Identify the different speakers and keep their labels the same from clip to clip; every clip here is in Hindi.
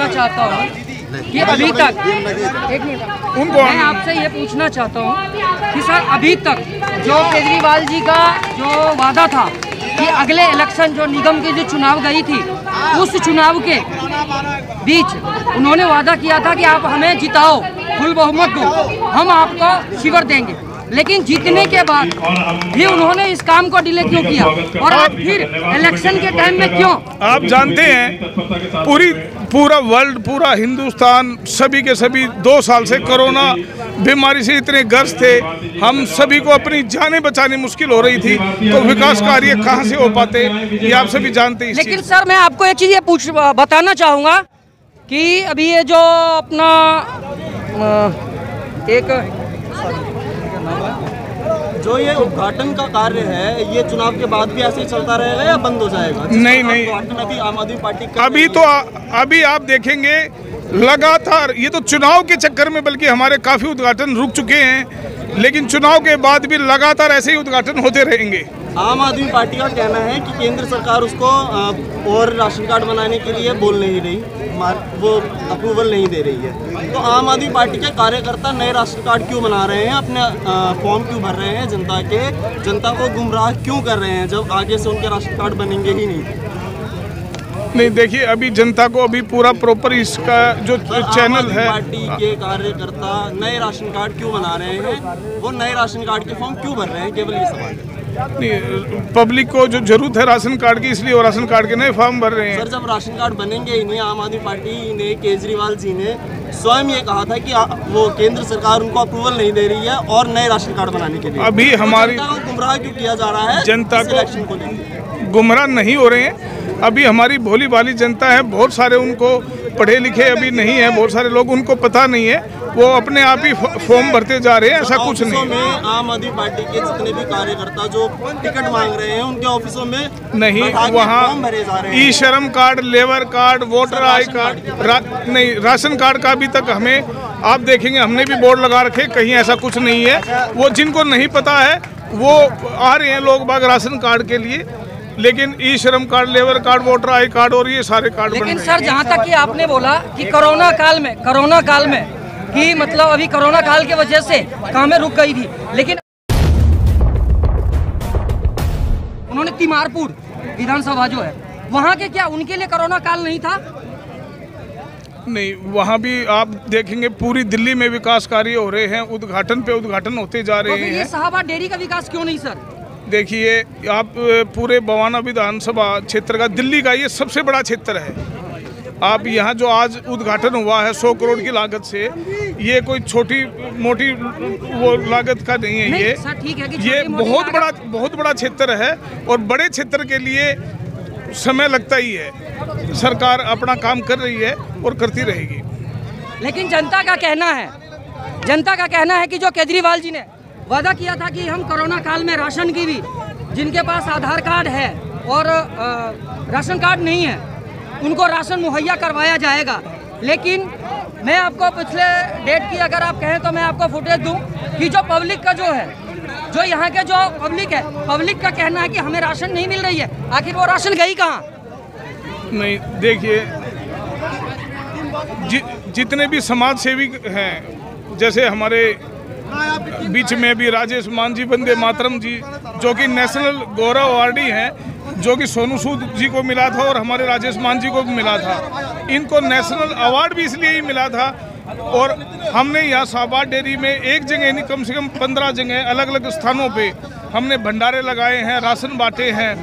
Speaker 1: पूछना चाहता हूँ कि अभी तक मैं आपसे ये पूछना चाहता हूँ कि सर अभी तक जो केजरीवाल जी का जो वादा था कि अगले इलेक्शन जो निगम की जो चुनाव गई थी उस चुनाव के बीच उन्होंने वादा किया था कि आप हमें जिताओ, फुल बहुमत दो, हम आपको शिवर देंगे, लेकिन जीतने के बाद भी उन्होंने इस काम को डिले क्यों किया और आज फिर इलेक्शन के टाइम में क्यों?
Speaker 2: आप जानते हैं पूरा वर्ल्ड, पूरा हिंदुस्तान, सभी के सभी 2 साल से कोरोना बीमारी से इतने ग्रस्त थे, हम सभी को अपनी जानें बचानी मुश्किल हो रही थी, तो विकास कार्य कहाँ से हो पाते, ये आप सभी जानते हैं।
Speaker 1: लेकिन सर मैं आपको एक चीज़ ये बताना चाहूँगा कि अभी ये जो अपना
Speaker 3: जो ये उद्घाटन का कार्य है, ये चुनाव के बाद भी ऐसे ही चलता रहेगा या बंद हो जाएगा?
Speaker 2: नहीं,
Speaker 3: अभी आम आदमी पार्टी
Speaker 2: अभी आप देखेंगे लगातार, ये तो चुनाव के चक्कर में बल्कि हमारे काफ़ी उद्घाटन रुक चुके हैं, लेकिन चुनाव के बाद भी लगातार ऐसे ही उद्घाटन होते रहेंगे।
Speaker 3: आम आदमी पार्टी का कहना है कि केंद्र सरकार उसको और राशन कार्ड बनाने के लिए बोल नहीं रही, वो अप्रूवल नहीं दे रही है, तो आम आदमी पार्टी के कार्यकर्ता नए राशन कार्ड क्यों बना रहे हैं, अपने फॉर्म क्यों भर रहे हैं, जनता को गुमराह क्यों कर रहे हैं जब आगे से उनके राशन कार्ड बनेंगे ही नहीं?
Speaker 2: देखिए, अभी जनता को अभी पूरा प्रॉपर इसका जो चैनल है,
Speaker 3: पार्टी के कार्यकर्ता नए राशन कार्ड क्यों बना रहे हैं, वो नए राशन कार्ड के फॉर्म क्यों भर रहे हैं, केवल ये सवाल है।
Speaker 2: नहीं, पब्लिक को जो जरूरत है राशन कार्ड की, इसलिए वो राशन कार्ड के नए फॉर्म भर रहे हैं।
Speaker 3: सर जब राशन कार्ड बनेंगे ही नहीं, आम आदमी पार्टी ने, केजरीवाल जी ने स्वयं ये कहा था कि वो केंद्र सरकार उनको अप्रूवल नहीं दे रही है और नए राशन कार्ड बनाने के लिए,
Speaker 2: अभी हमारी
Speaker 3: जनता को गुमराह क्यों किया जा रहा है?
Speaker 2: जनता को
Speaker 3: इलेक्शन को लेकर
Speaker 2: गुमराह नहीं हो रहे हैं। अभी हमारी भोली भाली जनता है, बहुत सारे उनको पढ़े लिखे अभी नहीं है, बहुत सारे लोग उनको पता नहीं है, वो अपने आप ही फॉर्म भरते जा रहे हैं, ऐसा कुछ नहीं
Speaker 3: में आम आदमी पार्टी के जितने भी कार्यकर्ता जो टिकट मांग रहे हैं उनके ऑफिसों में
Speaker 2: नहीं, वहाँ ई श्रम card, labour card, voter I card नहीं, राशन कार्ड का अभी तक हमें, आप देखेंगे हमने भी बोर्ड लगा रखे, कहीं ऐसा कुछ नहीं है। वो जिनको नहीं पता है वो आ रहे हैं लोग बाग राशन कार्ड के लिए, लेकिन ई श्रम card, labour card, voter I card और ये सारे कार्ड।
Speaker 1: लेकिन सर जहाँ तक कि आपने बोला कि कोरोना काल में कि मतलब अभी कोरोना काल की वजह से कामें रुक गई थी, लेकिन उन्होंने तिमारपुर विधानसभा जो है वहाँ के क्या उनके लिए कोरोना काल नहीं था?
Speaker 2: नहीं, वहाँ भी आप देखेंगे पूरी दिल्ली में विकास कार्य हो रहे हैं, उद्घाटन पे उद्घाटन होते जा रहे हैं।
Speaker 1: ये शाहबाद डेयरी का विकास क्यों नहीं सर?
Speaker 2: देखिए, आप पूरे बवाना विधानसभा क्षेत्र का, दिल्ली का ये सबसे बड़ा क्षेत्र है। आप यहाँ जो आज उद्घाटन हुआ है 100 करोड़ की लागत से, ये कोई छोटी मोटी वो लागत का नहीं है। ये
Speaker 1: सर ठीक है कि
Speaker 2: ये बहुत बड़ा क्षेत्र है और बड़े क्षेत्र के लिए समय लगता ही है। सरकार अपना काम कर रही है और करती रहेगी।
Speaker 1: लेकिन जनता का कहना है कि जो केजरीवाल जी ने वादा किया था कि हम कोरोना काल में राशन की भी, जिनके पास आधार कार्ड है और राशन कार्ड नहीं है, उनको राशन मुहैया करवाया जाएगा। लेकिन मैं आपको पिछले डेट की अगर आप कहें तो मैं आपको फुटेज दूं कि जो पब्लिक का जो है, जो यहाँ के जो पब्लिक का कहना है कि हमें राशन नहीं मिल रही है। आखिर वो राशन गई कहाँ?
Speaker 2: नहीं, देखिए, जितने भी समाज सेवी हैं, जैसे हमारे बीच में भी राजेश मान जी, वंदे मातरम जी, जो कि नेशनल गौरव अवार्डी हैं, जो कि सोनू सूद जी को मिला था और हमारे राजेश मान जी को भी मिला था। इनको नेशनल अवार्ड भी इसलिए ही मिला था। और हमने यहाँ शाहबाद डेयरी में एक जगह नहीं, कम से कम 15 जगह अलग अलग स्थानों पे हमने भंडारे लगाए हैं, राशन बांटे हैं।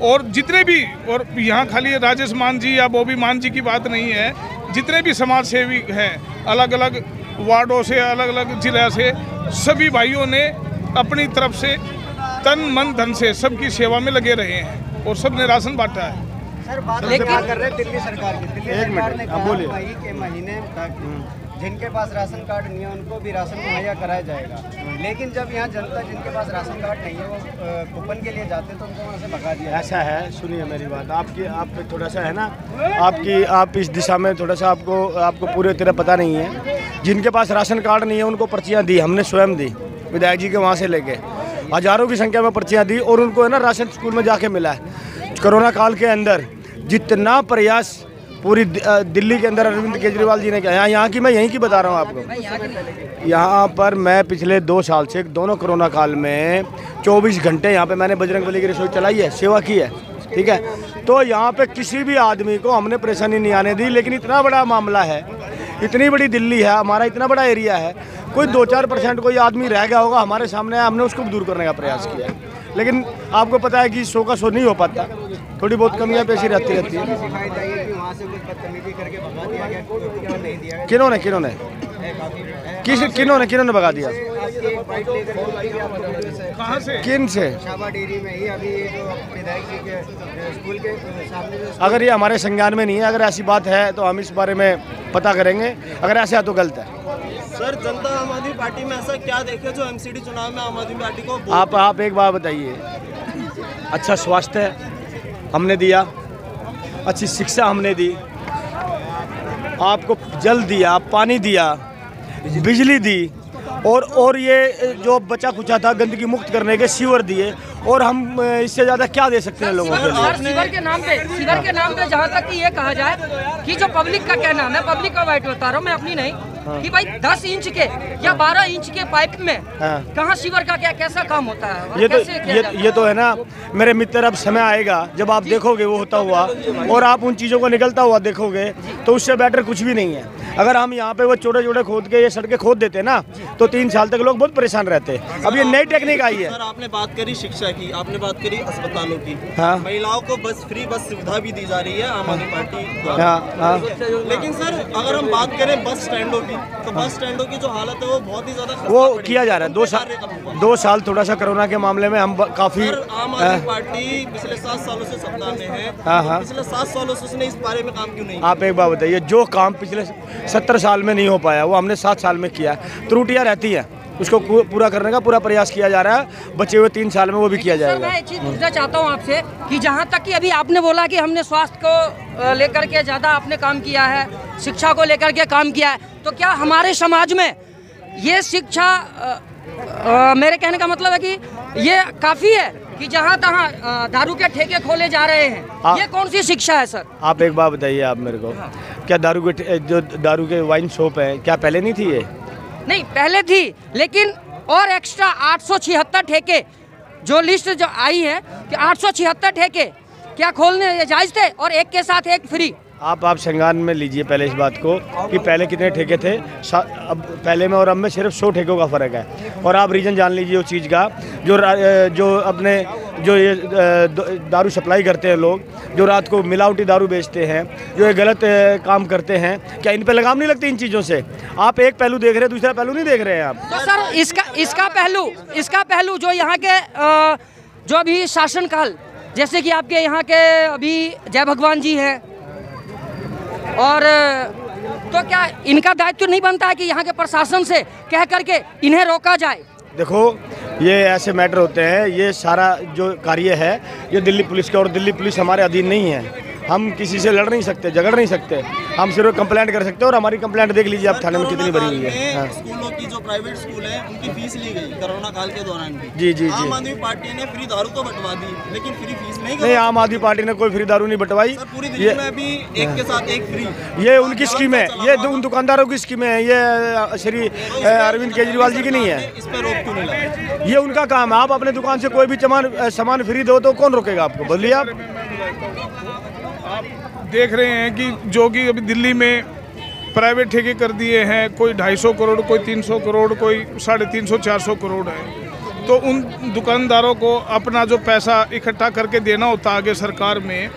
Speaker 2: और जितने भी, और यहाँ खाली राजेश मान जी या बॉबी मान जी की बात नहीं है, जितने भी समाज सेवी हैं अलग अलग वार्डों से, अलग अलग जिला से, सभी भाइयों ने अपनी तरफ से तन मन धन से सबकी सेवा में लगे रहे हैं और सब ने राशन बांटा है।
Speaker 4: सर बात कर रहे हैं दिल्ली सरकार की। दिल्ली सरकार ने कहा मई के महीने तक जिनके पास राशन कार्ड नहीं है उनको भी राशन मुहैया कराया जाएगा, लेकिन जब यहाँ जनता जिनके पास राशन कार्ड नहीं है वो कूपन के लिए जाते तो उनको वहाँ से भगा दिया।
Speaker 5: ऐसा है, सुनिए मेरी बात, आप थोड़ा सा है ना, आप इस दिशा में थोड़ा सा आपको पूरे तरह पता नहीं है। जिनके पास राशन कार्ड नहीं है उनको पर्चियाँ दी, हमने स्वयं दी, विधायक जी के वहाँ से लेके हज़ारों की संख्या में पर्चियाँ दी और उनको है ना राशन स्कूल में जाके मिला है। कोरोना काल के अंदर जितना प्रयास पूरी दिल्ली के अंदर अरविंद केजरीवाल जी ने किया। यहाँ की मैं यहीं की बता रहा हूँ आपको। यहाँ पर मैं पिछले 2 साल से दोनों कोरोना काल में 24 घंटे यहाँ पे मैंने बजरंगबली की रसोई चलाई है, सेवा की है, ठीक है। तो यहाँ पे किसी भी आदमी को हमने परेशानी नहीं आने दी। लेकिन इतना बड़ा मामला है, इतनी बड़ी दिल्ली है, हमारा इतना बड़ा एरिया है, कोई 2-4% कोई आदमी रह गया होगा हमारे सामने, हमने उसको दूर करने का प्रयास किया है। लेकिन आपको पता है कि 100 का 100 नहीं हो पाता, थोड़ी बहुत कमियां पेशी रहती है। किन्होंने किन्होंने भगा दिया?
Speaker 2: कहाँ से?
Speaker 5: किन से?
Speaker 4: डेयरी में ही अभी जो विधायक जी के स्कूल के सामने
Speaker 5: अगर ये हमारे संज्ञान में नहीं है, अगर ऐसी बात है तो हम इस बारे में पता करेंगे, अगर ऐसा है तो गलत है।
Speaker 3: सर, जनता आम आदमी पार्टी में ऐसा क्या देखे जो एमसीडी चुनाव में आम आदमी पार्टी को
Speaker 5: आप एक बात बताइए, अच्छा स्वास्थ्य हमने दिया, अच्छी शिक्षा हमने दी, आपको जल दिया, पानी दिया, बिजली दी, और ये जो बचा कुचा था गंदगी मुक्त करने के सीवर दिए, और हम इससे ज़्यादा क्या दे सकते हैं लोगों को?
Speaker 1: सीवर के नाम पे जहाँ तक कि ये कहा जाए कि जो पब्लिक का कहना, मैं पब्लिक का वाइट बता रहा हूँ, मैं अपनी नहीं, कि भाई 10 इंच के या 12 इंच के पाइप में कहाँ सीवर का कैसा काम होता है?
Speaker 5: ये तो है ना मेरे मित्र, अब समय आएगा जब आप देखोगे वो होता हुआ, और आप उन चीज़ों को निकलता हुआ देखोगे, तो उससे बेटर कुछ भी नहीं है। अगर हम यहाँ पे वो छोटे खोद के ये सड़कें खोद देते ना, तो 3 साल तक लोग बहुत परेशान रहते। अब ये नई टेक्निक आई है।
Speaker 3: सर, आपने बात करी शिक्षा की, आपने बात करी अस्पतालों की,
Speaker 5: हाँ।
Speaker 3: महिलाओं को फ्री बस सुविधा भी दी जा रही है आम आदमी पार्टी
Speaker 5: हाँ।
Speaker 3: लेकिन सर, अगर हम बात करें बस स्टैंडों की, तो बस स्टैंडों की जो हालत है वो बहुत ही ज्यादा
Speaker 5: वो किया जा रहा है। 2 साल थोड़ा सा कोरोना के मामले में हम काफी।
Speaker 3: आम आदमी पार्टी पिछले 7 सालों से सत्ता में है,
Speaker 5: हाँ।
Speaker 3: पिछले 7 सालों से उसने इस बारे में काम क्यों नहीं?
Speaker 5: आप एक बात बताइए, जो काम पिछले 70 साल में नहीं हो पाया वो हमने 7 साल में किया। त्रुटियां रहती हैं, उसको पूरा करने का पूरा प्रयास किया जा रहा है, बचे हुए 3 साल में वो भी किया जाएगा।
Speaker 1: मैं एक चीज पूछना चाहता हूँ आपसे कि जहाँ तक कि अभी आपने बोला कि हमने स्वास्थ्य को लेकर के ज़्यादा आपने काम किया है, शिक्षा को लेकर के काम किया है, तो क्या हमारे समाज में ये शिक्षा, मेरे कहने का मतलब है कि ये काफ़ी है कि जहाँ तहाँ दारू के ठेके खोले जा रहे हैं, ये कौन सी शिक्षा है सर?
Speaker 5: आप एक बात बताइए आप मेरे को, क्या दारू के वाइन शॉप है, क्या पहले नहीं थी? ये
Speaker 1: नहीं, पहले थी, लेकिन और एक्स्ट्रा 876 ठेके जो लिस्ट जो आई है कि 876 ठेके क्या खोलने जायज थे, और एक के साथ एक फ्री।
Speaker 5: आप संज्ञान में लीजिए पहले इस बात को कि पहले कितने ठेके थे, अब पहले में और अब में सिर्फ 100 ठेकों का फ़र्क है। और आप रीजन जान लीजिए उस चीज़ का, जो अपने जो ये दारू सप्लाई करते हैं लोग, जो रात को मिलावटी दारू बेचते हैं, जो ये गलत काम करते हैं, क्या इन पे लगाम नहीं लगती इन चीज़ों से? आप एक पहलू देख रहे हैं, दूसरा पहलू नहीं देख रहे हैं आप।
Speaker 1: तो सर इसका पहलू जो यहाँ के जो अभी शासनकाल, जैसे कि आपके यहाँ के अभी जय भगवान जी हैं, और तो क्या इनका दायित्व नहीं बनता है कि यहाँ के प्रशासन से कह करके इन्हें रोका जाए?
Speaker 5: देखो, ये ऐसे मैटर होते हैं, ये सारा जो कार्य है ये दिल्ली पुलिस का, और दिल्ली पुलिस हमारे अधीन नहीं है। हम किसी से लड़ नहीं सकते, झगड़ नहीं सकते, हम सिर्फ कंप्लेंट कर सकते हैं, और हमारी कंप्लेंट देख लीजिए आप थाने में कितनी भरी हुई है। हाँ।
Speaker 3: स्कूलों की जो प्राइवेट स्कूल है उनकी फीस ली गई कोरोना काल के दौरान भी।
Speaker 5: जी।
Speaker 3: आम आदमी पार्टी ने फ्री दारू तो बंटवा दी, लेकिन फ्री फीस नहीं।
Speaker 5: आम आदमी पार्टी ने कोई फ्री दारू नहीं बंटवाई।
Speaker 3: पूरी दिल्ली में अभी एक के साथ एक फ्री,
Speaker 5: ये उनकी स्कीम है, ये उन दुकानदारों की स्कीम है, ये श्री अरविंद केजरीवाल जी की नहीं है।
Speaker 3: इस पर रोक क्यों नहीं लगा?
Speaker 5: ये उनका काम है। आप अपने दुकान से कोई भी सामान फ्री दो तो कौन रोकेगा आपको? बोलिए आप
Speaker 2: देख रहे हैं कि जो कि अभी दिल्ली में प्राइवेट ठेके कर दिए हैं, कोई 250 करोड़, कोई 300 करोड़, कोई 350-400 करोड़ है। तो उन दुकानदारों को अपना जो पैसा इकट्ठा करके देना होता आगे सरकार में,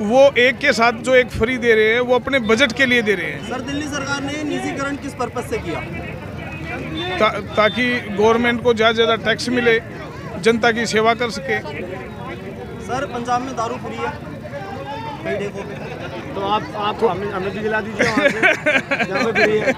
Speaker 2: वो एक के साथ जो एक फ्री दे रहे हैं वो अपने बजट के लिए दे रहे हैं।
Speaker 3: सर, दिल्ली सरकार ने निजीकरण किस पर्पज से किया?
Speaker 2: ताकि गवर्नमेंट को ज़्यादा ज़्यादा टैक्स मिले, जनता की सेवा कर सके।
Speaker 3: सर, पंजाब में दारू फ्री है,
Speaker 5: तो आप हमें भी दिला दीजिए वहाँ से, जहाँ पे फ्री है।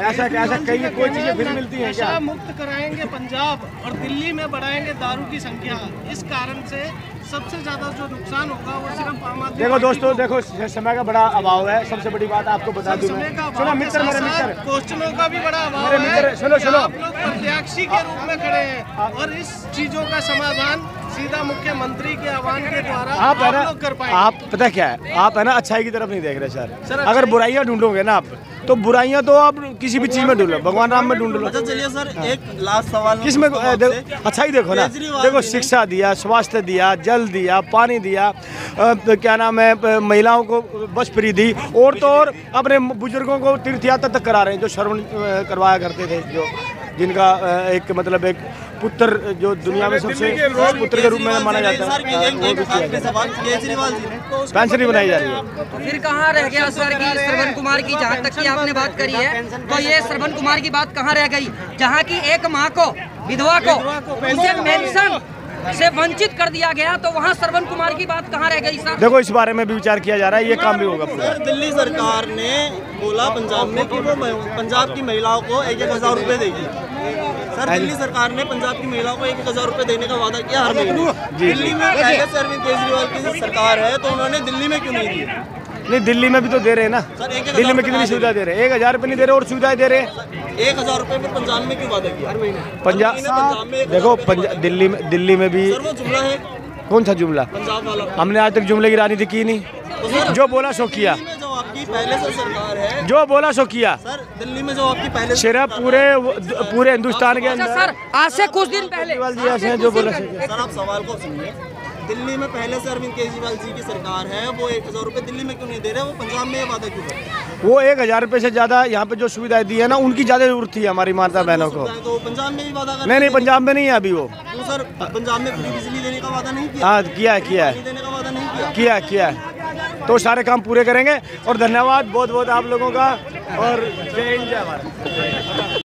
Speaker 5: ऐसा कहीं कोई चीज़ें फ्री मिलती हैं क्या?
Speaker 6: नशा मुक्त कराएंगे पंजाब और दिल्ली में बढ़ाएंगे दारू की संख्या। इस कारण से सबसे ज्यादा जो नुकसान होगा वो सिर्फ आम आदमी।
Speaker 5: देखो दोस्तों, देखो समय का बड़ा अभाव है। सबसे बड़ी बात आपको बता दूं मैं, सुनो मित्र, मेरे मित्र,
Speaker 6: क्वेश्चनों का भी बड़ा अभाव
Speaker 5: मेरे मित्र,
Speaker 6: है।
Speaker 5: सुनो
Speaker 6: आप लोग प्रत्याशी के रूप में खड़े हैं और इस चीजों का समाधान सीधा मुख्यमंत्री के आह्वान के द्वारा
Speaker 5: आप है ना,
Speaker 6: लोग कर पाएंगे।
Speaker 5: आप पता क्या है, आप है ना अच्छाई की तरफ नहीं देख रहे सर। अगर बुराइयां ढूंढोगे ना आप, तो बुराइयां तो आप किसी भी चीज में ढूंढ लो, भगवान राम में ढूंढ लो।
Speaker 3: अच्छा चलिए सर, एक लास्ट सवाल
Speaker 5: किस में अच्छा ही देखो ना, देखो शिक्षा दिया, स्वास्थ्य दिया, जल दिया, पानी दिया, क्या नाम है, महिलाओं को बस फ्री दी, और तो और अपने बुजुर्गों को तीर्थ यात्रा तक करा रहे हैं, जो श्रवण करवाया करते थे, जो जिनका एक मतलब एक पुत्र जो दुनिया में सबसे पुत्र के रूप में माना जाता है,
Speaker 3: केजरीवाल जी ने
Speaker 5: पेंशन ही बनाई जा रही है।
Speaker 1: तो फिर कहाँ रह गया सर की श्रवण कुमार की, जहाँ तक की आपने बात करी है, तो ये श्रवण कुमार की बात कहाँ रह गई, जहाँ की एक माँ को, विधवा को उनके पेंशन से वंचित कर दिया गया, तो वहाँ श्रवण कुमार की बात कहाँ रह गई सर?
Speaker 5: देखो इस बारे में भी विचार किया जा रहा है, ये काम भी होगा पूरा।
Speaker 3: दिल्ली सरकार ने बोला पंजाब में कि वो पंजाब की महिलाओं को 1,000 रुपए देगी। सर दिल्ली सरकार ने पंजाब की महिलाओं को 1,000 रुपए देने का वादा किया हर महीने। दिल्ली में पहले से अरविंद केजरीवाल की सरकार है, तो उन्होंने दिल्ली में क्यों नहीं दिए?
Speaker 5: नहीं, दिल्ली में भी तो दे रहे हैं ना। दिल्ली में कितनी सुविधा दे रहे हैं? 1,000 रुपये नहीं दे रहे और सुविधाएं दे रहे हैं।
Speaker 3: 1,000 रुपए में पंजाब में क्यों वादा किया हर महीने?
Speaker 5: पंजाब देखो, दिल्ली में भी
Speaker 3: सर वो जुमला है,
Speaker 5: कौन सा जुमला?
Speaker 3: पंजाब वाला।
Speaker 5: हमने आज तक जुमले की राजनीति की नहीं, जो बोला सो किया,
Speaker 3: दिल्ली में जो आपकी पहले से सरकार है,
Speaker 5: जो बोला सो किया।
Speaker 3: सर दिल्ली में जो आपकी पहले से
Speaker 5: सिर्फ पूरे हिंदुस्तान के अंदर
Speaker 1: सर आज से कुछ दिन पहले
Speaker 5: जो बोला
Speaker 3: सर आप सवाल को सुनिए। दिल्ली में पहले से अरविंद केजरीवाल जी की सरकार है, वो 1,000 रुपए दिल्ली में क्यों नहीं दे रहे? वो पंजाब में ये वादा क्यों कर रहे हैं?
Speaker 5: वो 1,000 रुपये से ज्यादा यहाँ पे जो सुविधाएं दी है ना, उनकी ज्यादा जरूरत थी हमारी माता बहनों को।
Speaker 3: तो पंजाब में भी वादा कर
Speaker 5: नहीं, पंजाब में नहीं है अभी वो।
Speaker 3: तो सर पंजाब में फ्री बिजली देने का वादा नहीं किया?
Speaker 5: हाँ किया है,
Speaker 3: देने का वादा नहीं किया?
Speaker 5: तो सारे काम पूरे करेंगे। और धन्यवाद बहुत बहुत आप लोगों का, और जय हिंद जय भारत।